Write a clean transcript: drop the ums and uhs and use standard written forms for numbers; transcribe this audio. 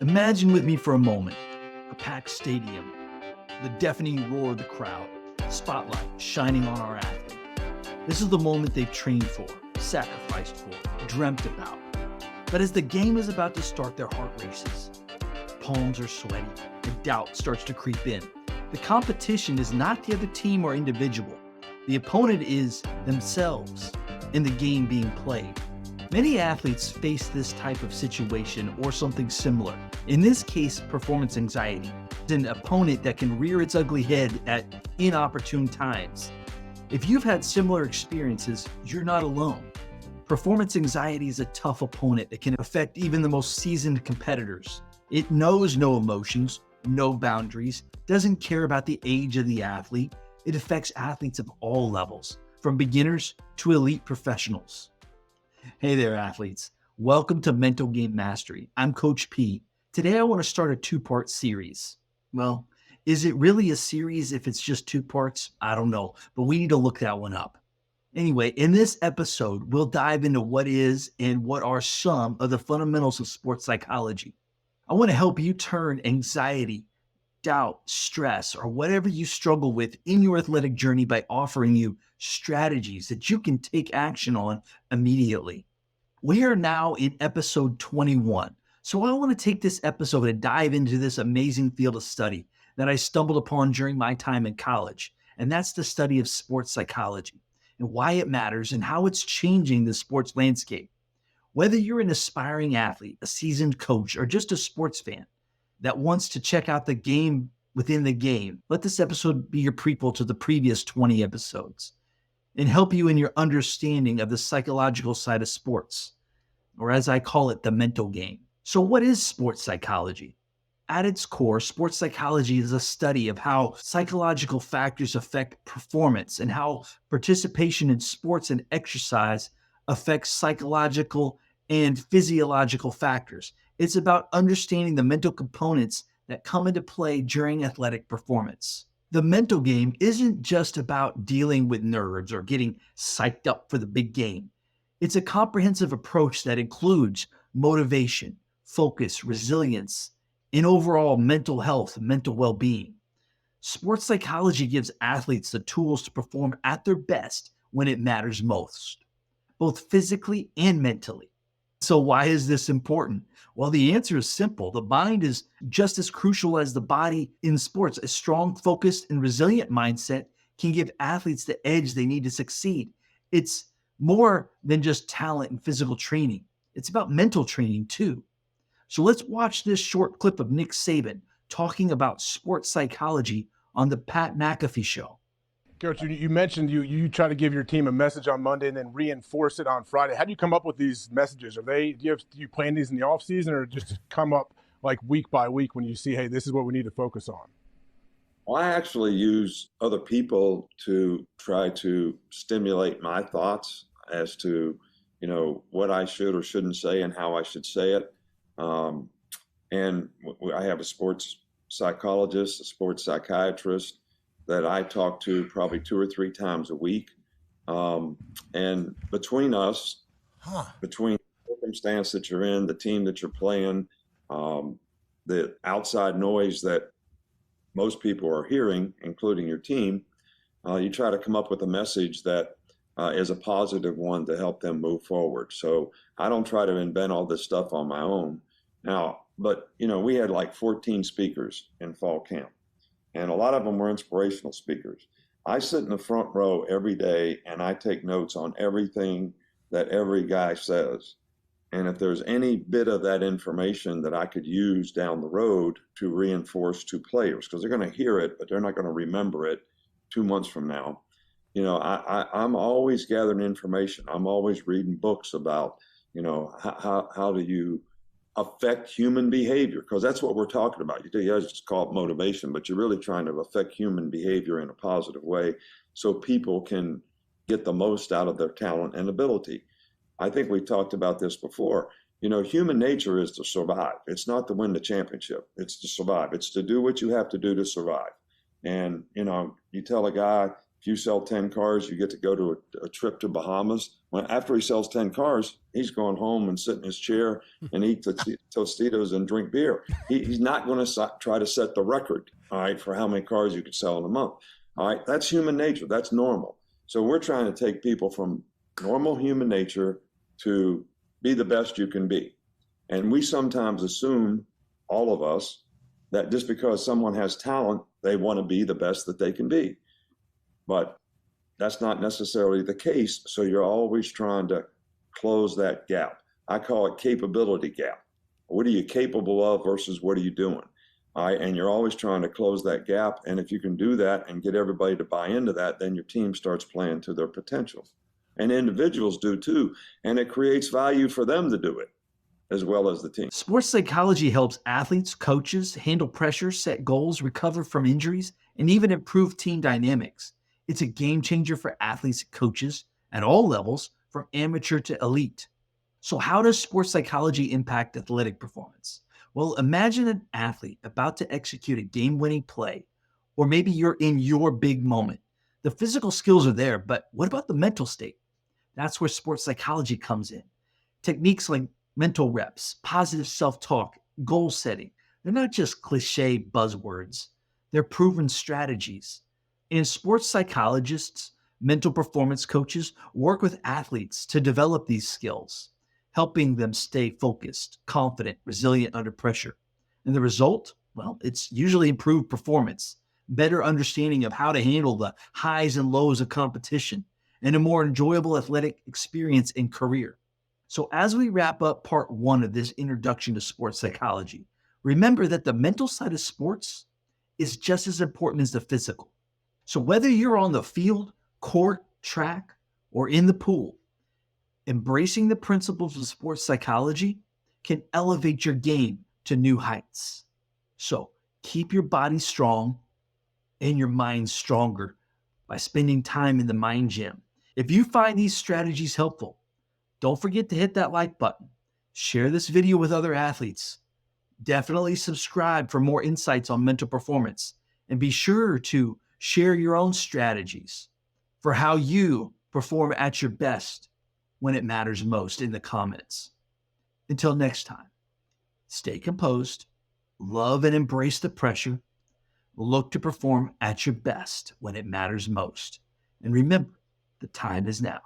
Imagine with me for a moment a packed stadium, the deafening roar of the crowd, spotlight shining on our athlete. This is the moment they've trained for, sacrificed for, dreamt about. But as the game is about to start, their heart races. Palms are sweaty, and doubt starts to creep in. The competition is not the other team or individual. The opponent is themselves in the game being played. Many athletes face this type of situation or something similar. In this case, performance anxiety is an opponent that can rear its ugly head at inopportune times. If you've had similar experiences, you're not alone. Performance anxiety is a tough opponent that can affect even the most seasoned competitors. It knows no emotions, no boundaries, doesn't care about the age of the athlete. It affects athletes of all levels, from beginners to elite professionals. Hey there, athletes. Welcome to Mental Game Mastery. I'm Coach P. Today I want to start a two-part series. Well, is it really a series if it's just two parts? I don't know, but we need to look that one up. Anyway, in this episode, we'll dive into what is and what are some of the fundamentals of sports psychology. I want to help you turn anxiety, doubt, stress, or whatever you struggle with in your athletic journey by offering you strategies that you can take action on immediately. We are now in episode 21. So I want to take this episode and dive into this amazing field of study that I stumbled upon during my time in college. And that's the study of sports psychology and why it matters and how it's changing the sports landscape. Whether you're an aspiring athlete, a seasoned coach, or just a sports fan that wants to check out the game within the game, let this episode be your prequel to the previous 20 episodes and help you in your understanding of the psychological side of sports, or as I call it, the mental game. So what is sports psychology? At its core, sports psychology is a study of how psychological factors affect performance and how participation in sports and exercise affects psychological and physiological factors. It's about understanding the mental components that come into play during athletic performance. The mental game isn't just about dealing with nerves or getting psyched up for the big game. It's a comprehensive approach that includes motivation, focus, resilience, and overall mental health and mental well-being. Sports psychology gives athletes the tools to perform at their best when it matters most, both physically and mentally. So why is this important? Well, the answer is simple. The mind is just as crucial as the body in sports. A strong, focused, and resilient mindset can give athletes the edge they need to succeed. It's more than just talent and physical training. It's about mental training too. So let's watch this short clip of Nick Saban talking about sports psychology on the Pat McAfee Show. Coach, you mentioned you try to give your team a message on Monday and then reinforce it on Friday. How do you come up with these messages? Do you plan these in the off season, or just come up like week by week when you see, hey, this is what we need to focus on? Well, I actually use other people to try to stimulate my thoughts as to, what I should or shouldn't say and how I should say it. And I have a sports psychologist, a sports psychiatrist that I talk to probably 2 or 3 times a week. And between us, between the circumstance that you're in, the team that you're playing, the outside noise that most people are hearing, including your team, you try to come up with a message that is a positive one to help them move forward. So I don't try to invent all this stuff on my own. Now, but we had like 14 speakers in fall camp, and a lot of them were inspirational speakers. I sit in the front row every day and I take notes on everything that every guy says. And if there's any bit of that information that I could use down the road to reinforce to players, because they're going to hear it, but they're not going to remember it 2 months from now. I'm always gathering information. I'm always reading books about, how do you affect human behavior, because that's what we're talking about. You guys just call it motivation, but you're really trying to affect human behavior in a positive way so people can get the most out of their talent and ability. I think we talked about this before. Human nature is to survive. It's not to win the championship. It's to survive. It's to do what you have to do to survive. And, you tell a guy, if you sell 10 cars, you get to go to a trip to Bahamas. When after he sells 10 cars, he's going home and sit in his chair and eat Tostitos and drink beer. He's not going to try to set the record, all right, for how many cars you could sell in a month. All right, that's human nature. That's normal. So we're trying to take people from normal human nature to be the best you can be. And we sometimes assume, all of us, that just because someone has talent, they want to be the best that they can be. But that's not necessarily the case. So you're always trying to close that gap. I call it capability gap. What are you capable of versus what are you doing? All right, and you're always trying to close that gap. And if you can do that and get everybody to buy into that, then your team starts playing to their potential. And individuals do too. And it creates value for them to do it, as well as the team. Sports psychology helps athletes, coaches handle pressure, set goals, recover from injuries, and even improve team dynamics. It's a game changer for athletes and coaches at all levels, from amateur to elite. So how does sports psychology impact athletic performance? Well, imagine an athlete about to execute a game-winning play, or maybe you're in your big moment. The physical skills are there, but what about the mental state? That's where sports psychology comes in. Techniques like mental reps, positive self-talk, goal setting, they're not just cliche buzzwords. They're proven strategies. And sports psychologists, mental performance coaches work with athletes to develop these skills, helping them stay focused, confident, resilient under pressure. And the result? Well, it's usually improved performance, better understanding of how to handle the highs and lows of competition, and a more enjoyable athletic experience and career. So as we wrap up part 1 of this introduction to sports psychology, remember that the mental side of sports is just as important as the physical. So whether you're on the field, court, track, or in the pool, embracing the principles of sports psychology can elevate your game to new heights. So keep your body strong and your mind stronger by spending time in the mind gym. If you find these strategies helpful, don't forget to hit that like button. Share this video with other athletes. Definitely subscribe for more insights on mental performance. And be sure to share your own strategies for how you perform at your best when it matters most in the comments. Until next time, stay composed, love and embrace the pressure, look to perform at your best when it matters most. And remember, the time is now.